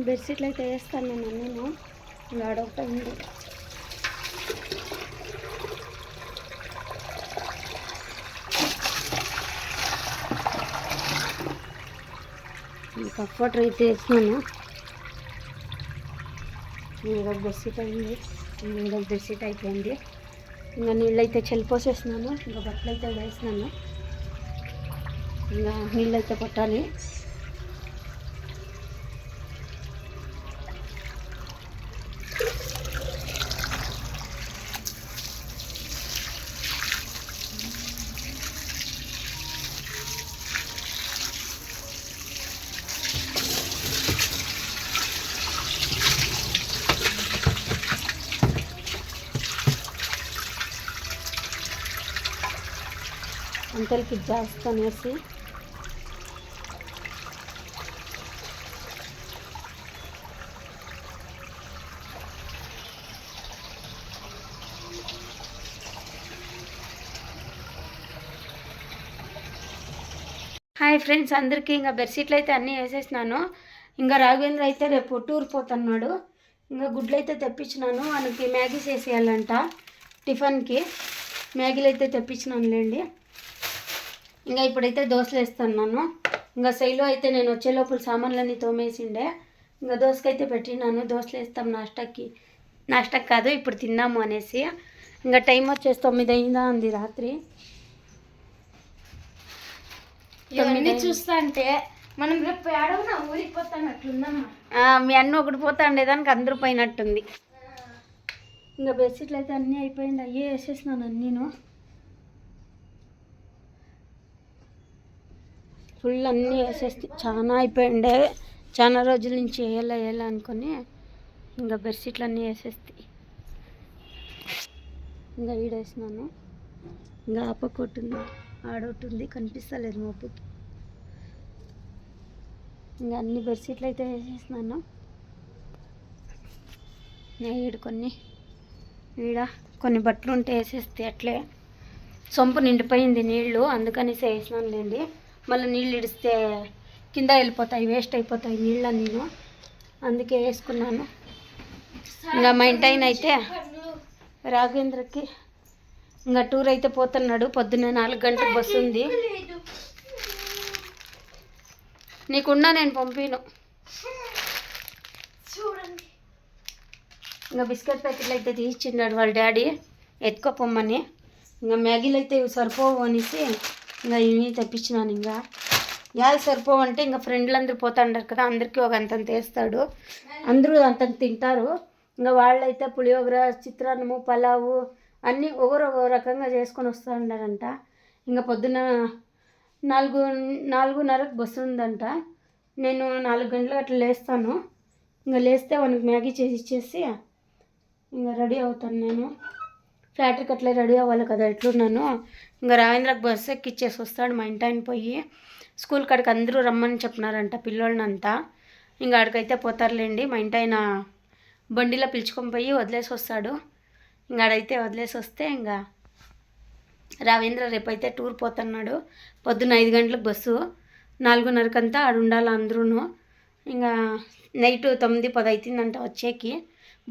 బెడ్షీట్లు అయితే వేస్తాను నేను అన్నీను. ఇంకా అడగటండి కంఫర్టర్ అయితే వేసినాను. ఈడొక బెడ్షీట్ అయింది, ఈడొక బెడ్షీట్ అయిపోయింది. ఇంకా నీళ్ళు అయితే చల్లిపోసేసినాను. ఇంకా బట్టలు అయితే వేసినాను. ఇంకా నీళ్ళు అయితే పట్టాలి. అంతలకి జాస్తి అనేసి హాయ్ ఫ్రెండ్స్ అందరికీ. ఇంకా బెడ్షీట్లు అయితే అన్నీ వేసేసినాను. ఇంకా రాఘవేంద్ర అయితే రేపు టూర్ పోతున్నాడు. ఇంకా గుడ్లు అయితే తెప్పించినాను. ఆయనకి మ్యాగీ చేసేయాలంట టిఫిన్కి. మ్యాగీలు అయితే తెప్పించినానులేండి. ఇంకా ఇప్పుడైతే దోశలు వేస్తున్నాను. ఇంకా శైలు అయితే నేను వచ్చే లోపల సామాన్లన్నీ తోమేసిండే. ఇంకా దోశకైతే పెట్టినాను. దోశలు వేస్తాం నాష్టకి కాదు, ఇప్పుడు తిన్నాము అనేసి. ఇంకా టైం వచ్చేసి 9 అయిందా ఉంది రాత్రి. ఇవన్నీ చూస్తా అంటే మనం రేపు ఏడవనా ఊరికి పోతానట్లుందమ్మా. మీ అన్న ఒకటి పోతా ఉండేదానికి అందరూ పోయినట్టుంది. ఇంకా బెడ్షీట్లు అయితే అన్నీ అయిపోయింది. అయ్యే వేసేసినాను అన్నీను. ఫుల్ అన్నీ వేసేస్తే చాలా అయిపోయిండే. చాలా రోజుల నుంచి వేయాలా అనుకొని ఇంకా బెడ్షీట్లు అన్నీ వేసేస్తాయి. ఇంకా ఈడేసినాను. ఇంకా ఆపకొట్టుంది, ఆడొట్టుంది, కనిపిస్తలేదు మబ్బుకి. ఇంకా అన్ని బెడ్షీట్లు అయితే వేసేసినాను. ఈడ కొన్ని బట్టలు ఉంటే వేసేస్తే అట్లే. సొంపు నిండిపోయింది నీళ్ళు, అందుకనేసి వేసినానులేండి. మళ్ళీ నీళ్ళు ఇడిస్తే కింద వెళ్ళిపోతాయి, వేస్ట్ అయిపోతాయి నీళ్ళు నేను, అందుకే వేసుకున్నాను. ఇంకా మా ఇంటాయన అయితే రాఘవేంద్రకి ఇంకా టూర్ అయితే పోతున్నాడు. పొద్దున్నే 4 గంటలకు బస్సు ఉంది. నీకున్నా నేను పంపిను. ఇంకా బిస్కెట్ ప్యాకెట్లు అయితే తీసిచ్చిన్నాడు వాళ్ళ డాడీ ఎత్తుకోపోమ్మని. ఇంకా మ్యాగీలు అయితే ఇవి సరిపోవు అనేసి ఇంకా ఇవి తెప్పించినాను. ఇంకా యాలు సరిపోవు అంటే ఇంకా ఫ్రెండ్లు అందరూ పోతా ఉంటారు కదా, అందరికీ ఒక అంతంత వేస్తాడు. అందరూ అంతంత తింటారు. ఇంకా వాళ్ళైతే పులిహోర, చిత్రాన్నము, పలావు అన్నీ ఒకరు రకంగా చేసుకొని వస్తూ ఉన్నారంట. ఇంకా పొద్దున్న 4:30కు బస్సు ఉందంట. నేను 4 గంటలకు అట్లా లేస్తాను. ఇంకా లేస్తే వానికి మ్యాగీ చేసి ఇచ్చేసి ఇంకా రెడీ అవుతాను. నేను ఫ్లాటర్కి అట్లా రెడీ అవ్వాలి కదా ఎట్లున్నాను. ఇంకా రావేంద్రకు బస్సు ఎక్కిచ్చేసి వస్తాడు మా ఇంటాయన పోయి. స్కూల్ కాడికి అందరూ రమ్మని చెప్పినారంట పిల్లోళ్ళనంతా. ఇంకా ఆడికైతే పోతారులేండి. మా ఇంటాయన బండిలో పిలుచుకొని పోయి వదిలేసి వస్తాడు. ఇంకా ఆడైతే వదిలేసి వస్తే ఇంకా రావేంద్ర రేపైతే టూర్ పోతున్నాడు. పొద్దున్న 5 గంటలకు బస్సు, 4:30కంతా ఆడు ఉండాలి అందరూ. ఇంకా నైట్ 9-10 అవుతుందంట వచ్చేకి.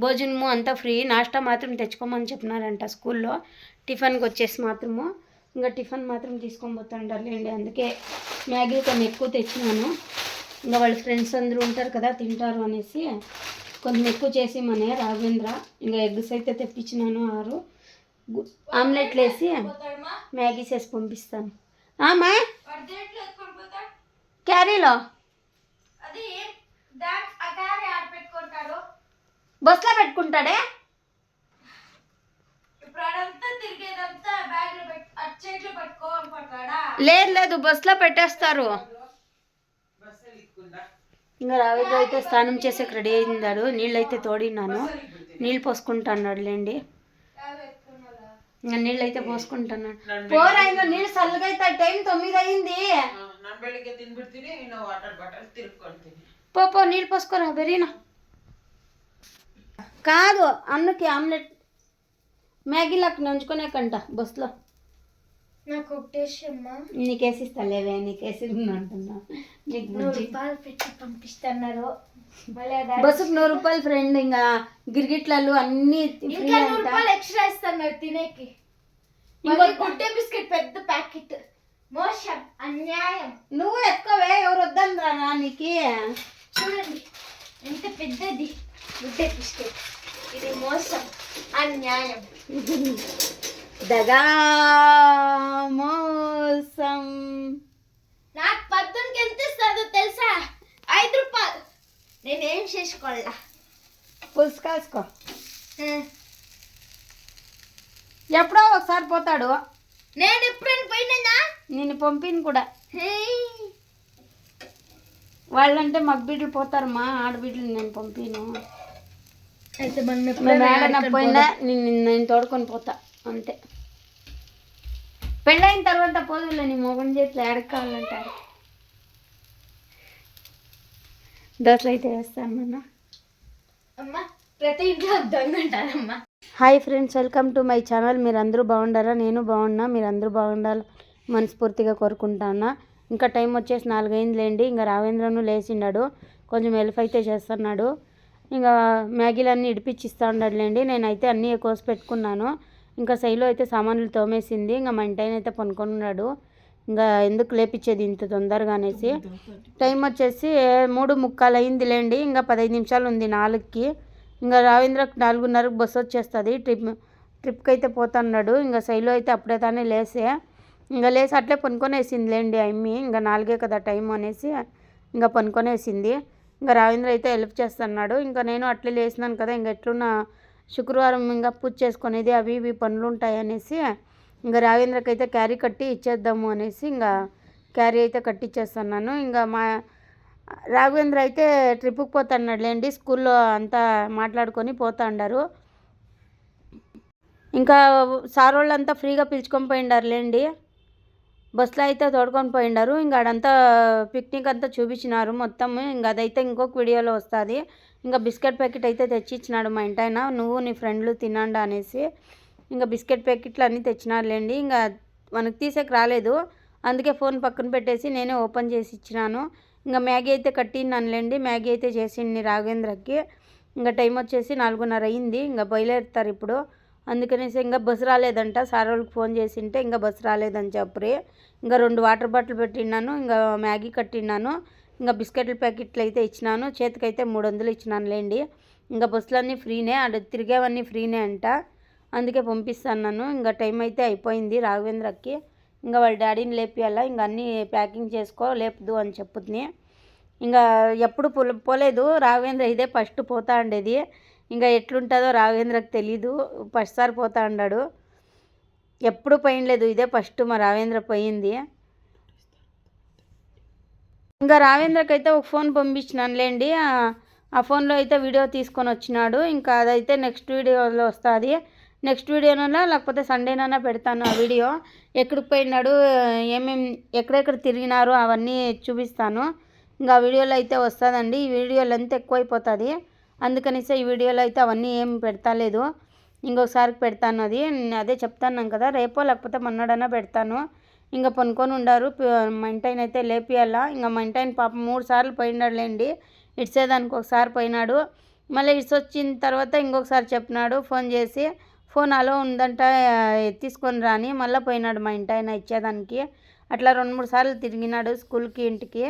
భోజనము అంతా ఫ్రీ, నాష్టా మాత్రం తెచ్చుకోమని చెప్పినారంట స్కూల్లో. టిఫిన్కి వచ్చేసి మాత్రము ఇంకా టిఫిన్ మాత్రం తీసుకొని పోతాంటారులేండి. అందుకే మ్యాగీ కొన్ని ఎక్కువ తెచ్చినాను. ఇంకా వాళ్ళ ఫ్రెండ్స్ అందరూ ఉంటారు కదా తింటారు అనేసి కొంచెం ఎక్కువ చేసి మన రాఘవేంద్ర. ఇంకా ఎగ్స్ అయితే తెప్పించినాను 6 ఆమ్లెట్లు వేసి మ్యాగీ చేసి పంపిస్తాను. మా క్యారీలో బస్లో పెట్టుకుంటాడే. లేదు బస్లో పెట్టేస్తారు. ఇంకా రావేంద్ర అయితే స్నానం చేసేకి రెడీ అయిందాడు. నీళ్ళు అయితే తోడినాను, నీళ్ళు పోసుకుంటున్నాడు లేండి. ఇంకా నీళ్ళు అయితే పోసుకుంటున్నాడు. పోరాయిందో నీళ్ళు చల్లగా అయితే టైం 9 అయింది. పో నీళ్ళు పోసుకోరా బెరీనా. కాదు అన్నకి ఆమ్లెట్ మ్యాగీలాకి నంచుకునే కంట బస్సులో. నాకు ఒకటేసమ్మా. నీకేసిస్తా లేవే, నీకేసి అంటున్నా. నీకు రూపాయలు పెట్టి పంపిస్తున్నారు. మళ్ళీ బస్సుకు 100 రూపాయలు ఫ్రెండ్. ఇంకా గిరిగిట్లలు అన్ని ఇంకా 100 రూపాయలు ఎక్స్ట్రా ఇస్తాను తినేకి. ఇంకో గుడ్డే బిస్కెట్ పెద్ద ప్యాకెట్. మోసం, అన్యాయం. నువ్వు ఎక్కువే, ఎవరు వద్దంద్రా నీకు. చూడండి ఎంత పెద్దది గుడ్డే బిస్కెట్. ఇది మోసం, అన్యాయం. దగా మోసం. నాకు పద్దునికి ఎంత ఇస్తుందో తెలుసా? 5 రూపాయలు. నేనేం చేసుకోవాలా? పులుసు కాసుకో. ఎప్పుడో ఒకసారి పోతాడు. నేను ఎప్పుడైనా పోయినా నేను పంపిను కూడా. వాళ్ళంటే మగబిడ్డలు పోతారు, మా ఆడబిడ్డలు నేను పంపిను. అయితే మనం ఎప్పుడైనా పోయినా నేను తోడుకొని పోతా అంతే. పెళ్ళైన తర్వాత పోదులే, నీ మొగం చేతులు ఏడకాలంటారు. దోశలు అయితే వేస్తాను నాన్న. అమ్మ ప్రతి ఇంట్లో దొంగ అంటారమ్మా. Hi friends, welcome to my channel. మీరు అందరూ బాగుండారా? నేను బాగున్నా. మీరు అందరూ బాగుండాలి మనస్ఫూర్తిగా కోరుకుంటాను. ఇంకా టైం వచ్చేసి 4 అయిందిలేండి. ఇంకా రావేంద్రను లేచిండాడు, కొంచెం హెల్ప్ అయితే చేస్తున్నాడు. ఇంకా మ్యాగీలన్నీ ఇడిపించిస్తూ ఉన్నాడులేండి. నేనైతే అన్నీ కోసి పెట్టుకున్నాను. ఇంకా శైలు అయితే సామాన్లు తోమేసింది. ఇంకా మా ఇంటి అయితే పనుకొని ఉన్నాడు. ఇంకా ఎందుకు లేపించేది ఇంత తొందరగా అనేసి. టైం వచ్చేసి 3:45 అయిందిలేండి. ఇంకా 15 నిమిషాలు ఉంది 4కి. ఇంకా రావేంద్రకు 4:30కి బస్సు వచ్చేస్తుంది. ట్రిప్కి అయితే పోతున్నాడు. ఇంకా శైలు అయితే అప్పుడే తానే ఇంకా లేసి అట్లే పనుకొనేసిందిలేండి అమ్మి. ఇంకా 4 కదా టైం అనేసి ఇంకా పనుకొనేసింది. ఇంకా రావేంద్ర అయితే హెల్ప్ చేస్తున్నాడు. ఇంకా నేను అట్లే లేసినాను కదా, ఇంకా ఎట్లున్నా శుక్రవారం ఇంకా పూజ చేసుకునేది అవి ఇవి పనులు ఉంటాయి అనేసి ఇంకా రావేంద్రకి అయితే క్యారీ కట్టి ఇచ్చేద్దాము అనేసి ఇంకా క్యారీ అయితే కట్టిచ్చేస్తున్నాను. ఇంకా మా రాఘవేంద్ర అయితే ట్రిప్కి పోతున్నాడులేండి. స్కూల్లో అంతా మాట్లాడుకొని పోతాండారు. ఇంకా సార్ వాళ్ళంతా ఫ్రీగా పిలుచుకొని పోయిండారులేండి. బస్సులో అయితే తోడుకొని పోయిండారు. ఇంకా ఆడంతా పిక్నిక్ అంతా చూపించినారు మొత్తం. ఇంకా అదైతే ఇంకొక వీడియోలో వస్తుంది. ఇంకా బిస్కెట్ ప్యాకెట్ అయితే తెచ్చిచ్చినాడు మా ఇంటాయన, నువ్వు నీ ఫ్రెండ్లు తినండి అనేసి. ఇంకా బిస్కెట్ ప్యాకెట్లు అన్నీ తెచ్చినారులేండి. ఇంకా మనకు తీసేకి రాలేదు, అందుకే ఫోన్ పక్కన పెట్టేసి నేనే ఓపెన్ చేసి ఇచ్చినాను. ఇంకా మ్యాగీ అయితే కట్టినానులేండి. మ్యాగీ అయితే చేసింది రాఘవేంద్రకి. ఇంకా టైం వచ్చేసి 4:30 అయింది. ఇంకా బయలుదేరుతారు ఇప్పుడు. అందుకనేసి ఇంకా బస్సు రాలేదంట. సార్ వాళ్ళకి ఫోన్ చేసింటే ఇంకా బస్సు రాలేదని చెప్పి ఇంకా 2 వాటర్ బాటిల్ పెట్టినాను. ఇంకా మ్యాగీ కట్టినాను. ఇంకా బిస్కెట్ల ప్యాకెట్లు అయితే ఇచ్చినాను. చేతికైతే 300 ఇచ్చినానులేండి. ఇంకా బస్సులన్నీ ఫ్రీనే, అక్కడ తిరిగేవన్నీ ఫ్రీనే అంట, అందుకే పంపిస్తాను. ఇంకా టైం అయితే అయిపోయింది రాఘవేంద్రకి. ఇంకా వాళ్ళ డాడీని లేపియాలా, ఇంకా అన్నీ ప్యాకింగ్ చేసుకో లేపదు అని చెప్పుద్ని. ఇంకా ఎప్పుడు పోలేదు రాఘవేంద్ర, ఇదే ఫస్ట్ పోతా ఉండేది. ఇంకా ఎట్లుంటుందో రాఘవేంద్రకి తెలీదు, ఫస్ట్ సారి పోతా ఉన్నాడు. ఎప్పుడు పోయినలేదు, ఇదే ఫస్ట్ మా రాఘవేంద్ర పోయింది. ఇంకా రాఘవేంద్రకి అయితే ఒక ఫోన్ పంపించినానులేండి. ఆ ఫోన్లో అయితే వీడియో తీసుకొని వచ్చినాడు. ఇంకా అదైతే నెక్స్ట్ వీడియోలో వస్తుంది. నెక్స్ట్ వీడియోనైనా లేకపోతే సండేనైనా పెడతాను ఆ వీడియో. ఎక్కడికి పోయినాడు, ఎక్కడెక్కడ తిరిగినారు అవన్నీ చూపిస్తాను. ఇంకా వీడియోలో అయితే వస్తుందండి. ఈ వీడియో లెంత్ ఎక్కువైపోతుంది, అందుకనిసే ఈ వీడియోలో అయితే అవన్నీ ఏం పెడతాలేదు. ఇంకొకసారికి పెడతాను. అదే చెప్తాను కదా, రేపో లేకపోతే మొన్నడైనా పెడతాను. ఇంకా పనుకొని ఉండారు. మా ఇంటాయన అయితే లేపియాలా. ఇంకా మా ఇంటాయన పాపం 3 సార్లు పోయినాడులేండి. ఇడ్చేదానికి ఒకసారి పోయినాడు, మళ్ళీ ఇడ్సొచ్చిన తర్వాత ఇంకొకసారి చెప్పినాడు ఫోన్ చేసి, ఫోన్ అలో ఉందంట తీసుకొని రాని మళ్ళీ పోయినాడు మా ఇంటాయన ఇచ్చేదానికి. అట్లా 2-3 సార్లు తిరిగినాడు స్కూల్కి ఇంటికి.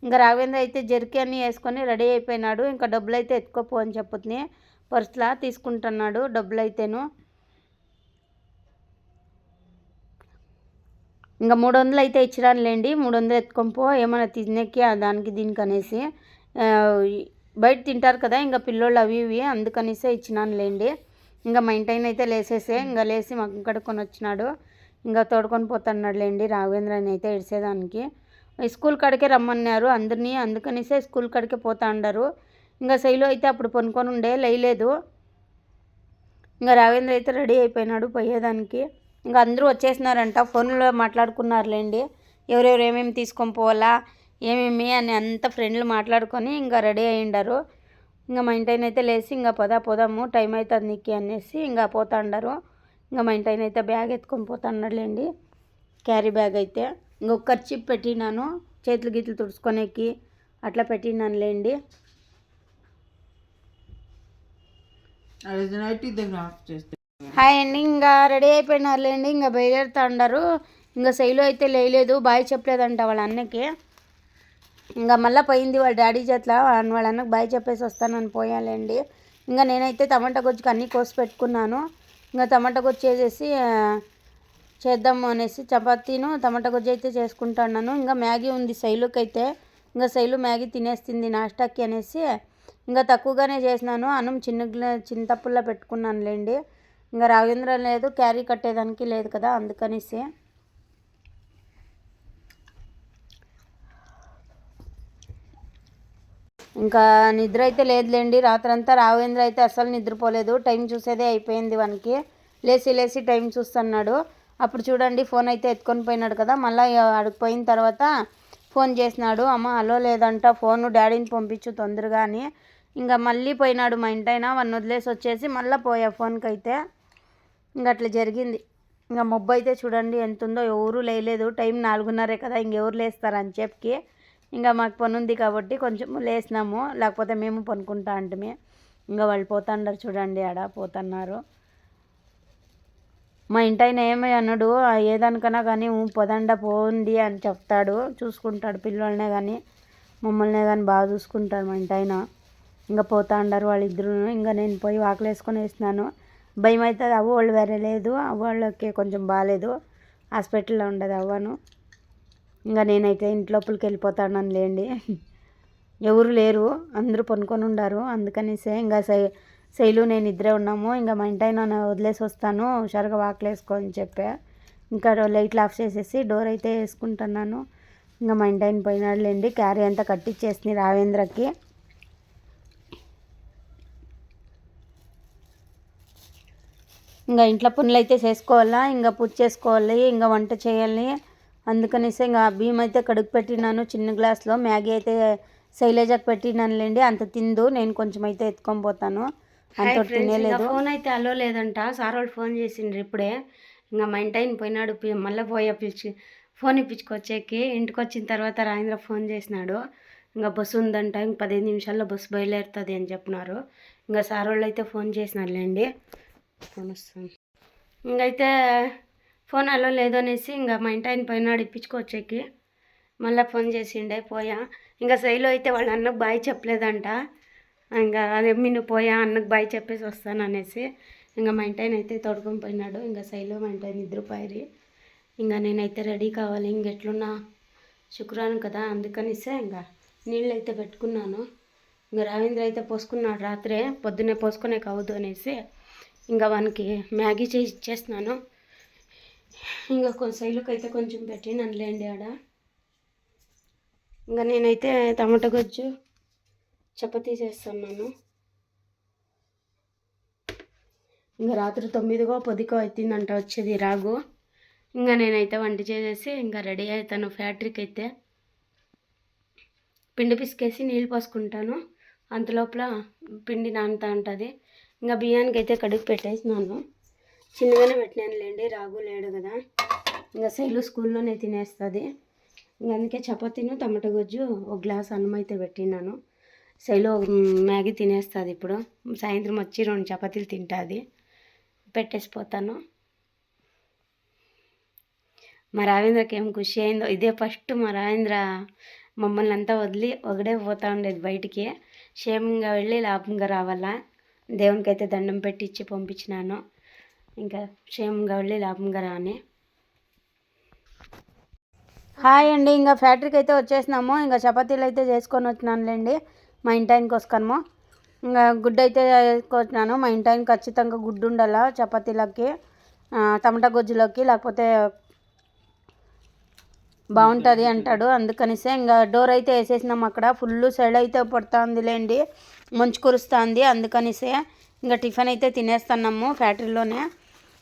ఇంకా రాఘవేంద్ర అయితే జెర్కీ అన్నీ వేసుకొని రెడీ అయిపోయినాడు. ఇంకా డబ్బులు అయితే ఎత్తుకోపో అని చెప్పుద్ని, పర్సులా తీసుకుంటున్నాడు డబ్బులు అయితేను. ఇంకా 300 అయితే ఇచ్చిరానులేండి. 300 ఎత్తుకొని పో, ఏమైనా తినేకి దానికి దీనికి అనేసి. బయట తింటారు కదా ఇంకా పిల్లోళ్ళు అవి ఇవి, అందుకనేసే ఇచ్చినానులేండి. ఇంకా మా ఇంటాయన అయితే ఇంకా లేచి మగ్గం కడుక్కొని వచ్చినాడు. ఇంకా తోడుకొని పోతున్నాడులేండి రాఘవేంద్రని అయితే ఇడిసేదానికి. స్కూల్ కాడికే రమ్మన్నారు అందరినీ, అందుకనేసే స్కూల్ కాడికే పోతా ఉండారు. ఇంకా శైలు అయితే అప్పుడు పనుకొని ఉండే లేయలేదు. ఇంకా రాఘవేంద్ర అయితే రెడీ అయిపోయినాడు పోయేదానికి. ఇంకా అందరూ వచ్చేసినారంట, ఫోన్లో మాట్లాడుకున్నారులేండి ఎవరెవరు ఏమేమి తీసుకొని పోవాలా ఏమేమి అని అంత ఫ్రెండ్లు మాట్లాడుకొని ఇంకా రెడీ అయ్యిండారు. ఇంకా మా ఇంటాయన అయితే లేచి ఇంకా పోదాము టైం అవుతుంది నీకు అనేసి ఇంకా పోతా ఉండారు. ఇంకా మా ఇంటాయన అయితే బ్యాగ్ ఎత్తుకొని పోతా ఉన్నాడులేండి, క్యారీ బ్యాగ్ అయితే. ఇంకొక ఖర్చు పెట్టినాను చేతులు గీతులు తుడుచుకొనేకి, అట్లా పెట్టినానులేండి. అది నైట్ దగ్గర ఆఫ్ చేస్తే హాయ్ అండి, ఇంకా రెడీ అయిపోయినారులేండి, ఇంకా బయలుదేరుతా ఉన్నారు. ఇంకా శైలు అయితే లేయలేదు, బాయ్ చెప్పలేదంట వాళ్ళ అన్నకి. ఇంకా మళ్ళీ పోయింది వాళ్ళ డాడీ చేతిలో, వాళ్ళ అన్నకు బాయ్ చెప్పేసి వస్తానని పోయాలండి. ఇంకా నేనైతే టమాటా గొజ్జుకి అన్నీ కోసి పెట్టుకున్నాను. ఇంకా టమాటా గొజ్జు చేసేసి చేద్దాము అనేసి చపాతీను టమాటా గొజ్జు అయితే చేసుకుంటున్నాను. ఇంకా మ్యాగీ ఉంది శైలుకి అయితే, ఇంకా శైలు మ్యాగీ తినేస్తుంది నాష్టాకి అనేసి ఇంకా తక్కువగానే చేసినాను. అన్నం చిన్న తప్పుల్లో పెట్టుకున్నానులేండి. ఇంకా రాఘవేంద్ర లేదు, క్యారీ కట్టేదానికి లేదు కదా, అందుకనేసి. ఇంకా నిద్ర అయితే లేదులేండి, రాత్రంతా రాఘవేంద్ర అయితే అస్సలు నిద్రపోలేదు. టైం చూసేదే అయిపోయింది వానికి. లేచి టైం చూస్తున్నాడు. అప్పుడు చూడండి ఫోన్ అయితే ఎత్తుకొని పోయినాడు కదా, మళ్ళీ అక్కడికి పోయిన తర్వాత ఫోన్ చేసినాడు, అమ్మ హలో లేదంట, ఫోను డాడీని పంపించు తొందరగా అని. ఇంకా మళ్ళీ పోయినాడు మా ఇంటైనా, వాడిని వదిలేసి వచ్చేసి మళ్ళీ పోయా ఫోన్కి అయితే. ఇంకా అట్లా జరిగింది. ఇంకా మొబ్బు అయితే చూడండి ఎంత ఉందో, ఎవరు లేయలేదు. టైం 4:30 కదా, ఇంకెవరు లేస్తారు అని చెప్పి. ఇంకా మాకు పని ఉంది కాబట్టి కొంచెం లేసినాము, లేకపోతే మేము పనుకుంటా అంటే. ఇంకా వాళ్ళు పోతాండారు చూడండి, ఆడ పోతున్నారు. మా ఇంటైన ఏమీ అన్నాడు, ఏదానికన్నా కానీ పొదండ పోండి అని చెప్తాడు, చూసుకుంటాడు పిల్లల్నే కానీ మమ్మల్నే కానీ బాగా చూసుకుంటాడు మా ఇంటైన. ఇంకా పోతా ఉండారు వాళ్ళిద్దరు. ఇంకా నేను పోయి వాకలు వేసుకొని వేసినాను. భయం అవుతుంది, అవ్వ వాళ్ళు వేరే లేదు, అవ్వ వాళ్ళకి కొంచెం బాగాలేదు, హాస్పిటల్లో ఉండదు అవ్వను. ఇంకా నేనైతే ఇంట్లోపలికి వెళ్ళిపోతాను లేండి, ఎవరు లేరు, అందరూ పనుకొని ఉండారు. అందుకనేసే ఇంకా శైలు నేను ఇద్దరే ఉన్నాము. ఇంకా మా ఇంటైనా వదిలేసి వస్తాను, హుషారుగా వాకలు వేసుకో అని చెప్పా. ఇంకా లైట్లు ఆఫ్ చేసేసి డోర్ అయితే వేసుకుంటున్నాను. ఇంకా మా ఇంటైన పోయినాడులేండి, క్యారీ అంతా కట్టించేసింది రావేంద్రకి. ఇంకా ఇంట్లో పనులు అయితే చేసుకోవాలా, ఇంకా పూజ చేసుకోవాలి, ఇంకా వంట చేయాలి. అందుకనేసి ఇంకా బియ్యం అయితే కడుగు పెట్టినాను చిన్న గ్లాస్లో. మ్యాగీ అయితే శైలజకి పెట్టినానులేండి, అంత తిందు, నేను కొంచెం అయితే ఎత్తుకొని పోతాను, అంత తినేలేదు. ఫోన్ అయితే అలో లేదంట, సార్ వాళ్ళు ఫోన్ చేసిండ్రు ఇప్పుడే. ఇంకా మా ఇంటైన పోయినాడు, మళ్ళీ ఫోన్ ఇప్పించుకొచ్చేకి. ఇంటికి వచ్చిన తర్వాత రాజేంద్ర ఫోన్ చేసినాడు, ఇంకా బస్సు ఉందంట, ఇంక 15 నిమిషాల్లో బస్సు బయలుదేరుతుంది అని చెప్పినారు. ఇంకా సార్ వాళ్ళు అయితే ఫోన్ చేసినారులేండి, ఫోన్ వస్తుంది. ఇంకైతే ఫోన్ అలో లేదు అనేసి ఇంకా మా ఇంటి ఆయన పోయినాడు ఇప్పించుకొచ్చేకి. మళ్ళీ ఫోన్ చేసిండే పోయా. ఇంకా శైలు అయితే వాళ్ళ అన్నకు బాయ్ చెప్పలేదంట, ఇంకా అదే నువ్వు పోయా అన్నకు బాయ్ చెప్పేసి వస్తాను అనేసి. ఇంకా మా ఇంటి ఆయన అయితే తోడుకొని పోయినాడు. ఇంకా శైలు మా ఇంటి ఆయన నిద్రపోయారు. ఇంకా నేనైతే రెడీ కావాలి, ఇంకెట్లున్నా శుక్రవారం కదా, అందుకనిసే ఇంకా నీళ్ళు అయితే పెట్టుకున్నాను. ఇంకా రావేంద్ర అయితే పోసుకున్నాడు రాత్రే, పొద్దున్నే పోసుకునే కావద్దు అనేసి ఇంకా వానికి మ్యాగీ చేసి ఇచ్చేస్తున్నాను. ఇంకా శైలుకి అయితే కొంచెం పెట్టినాను లేండి ఆడ. ఇంకా నేనైతే టమాటా గొజ్జు చపాతీ చేస్తున్నాను. ఇంకా రాత్రి 9కో 10కో అవుతుందంట వచ్చేది రాగు. ఇంకా నేనైతే వంట చేసేసి ఇంకా రెడీ అవుతాను ఫ్యాక్టరీకి అయితే. పిండి పిసికేసి నీళ్ళు పోసుకుంటాను, అంతలోపల పిండి నానుతూ ఉంటుంది. ఇంకా బియ్యానికి అయితే కడుగు పెట్టేసినాను, చిన్నగానే పెట్టినాను లేండి, రాగు లేడు కదా. ఇంకా శైలు స్కూల్లోనే తినేస్తుంది. ఇంకా అందుకే చపాతీను టమాటా గొజ్జు ఒక గ్లాస్ అన్నం అయితే పెట్టినాను. శైలు మ్యాగీ తినేస్తుంది ఇప్పుడు, సాయంత్రం వచ్చి 2 చపాతీలు తింటుంది. పెట్టేసిపోతాను. మా రావేంద్రకి ఏం ఖుషి అయిందో, ఇదే ఫస్ట్ మా రావేంద్ర మమ్మల్ని అంతా వదిలి ఒకడే పోతూ ఉండేది బయటికి. క్షేమంగా వెళ్ళి లాభంగా రావాలా, దేవునికి అయితే దండం పెట్టి ఇచ్చి పంపించినాను. ఇంకా క్షేమంగా వెళ్ళి లాభంగా రాని. హాయ్ అండి, ఇంకా ఫ్యాక్టరీకి అయితే వచ్చేసినాము. ఇంకా చపాతీలు అయితే చేసుకొని వచ్చినానులేండి, మా ఇంటాయనకి వస్తాము. ఇంకా గుడ్డు అయితే వేసుకొచ్చినాను. మా ఇంటాయన ఖచ్చితంగా గుడ్డు ఉండాలా చపాతీలకి, టమాటా గొజ్జులోకి, లేకపోతే బాగుంటుంది అంటాడు. అందుకనిసే ఇంకా డోర్ అయితే వేసేసినాం. అక్కడ ఫుల్ సైడ్ అయితే పడుతుంది లేండి, మంచు కురుస్తుంది. అందుకనిసే ఇంకా టిఫిన్ అయితే తినేస్తున్నాము ఫ్యాక్టరీలోనే.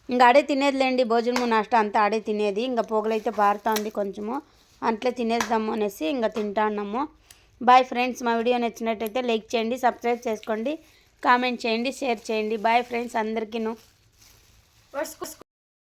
ఇంకా ఆడే తినేది లేండి, భోజనము నాష్టా అంతా ఆడే తినేది. ఇంకా పోగలైతే పారుతుంది కొంచెము, అట్లే తినేద్దాము అనేసి ఇంకా తింటా ఉన్నాము. బాయ్ ఫ్రెండ్స్, మా వీడియో నచ్చినట్టయితే లైక్ చేయండి, సబ్స్క్రైబ్ చేసుకోండి, కామెంట్ చేయండి, షేర్ చేయండి. బాయ్ ఫ్రెండ్స్ అందరికీ.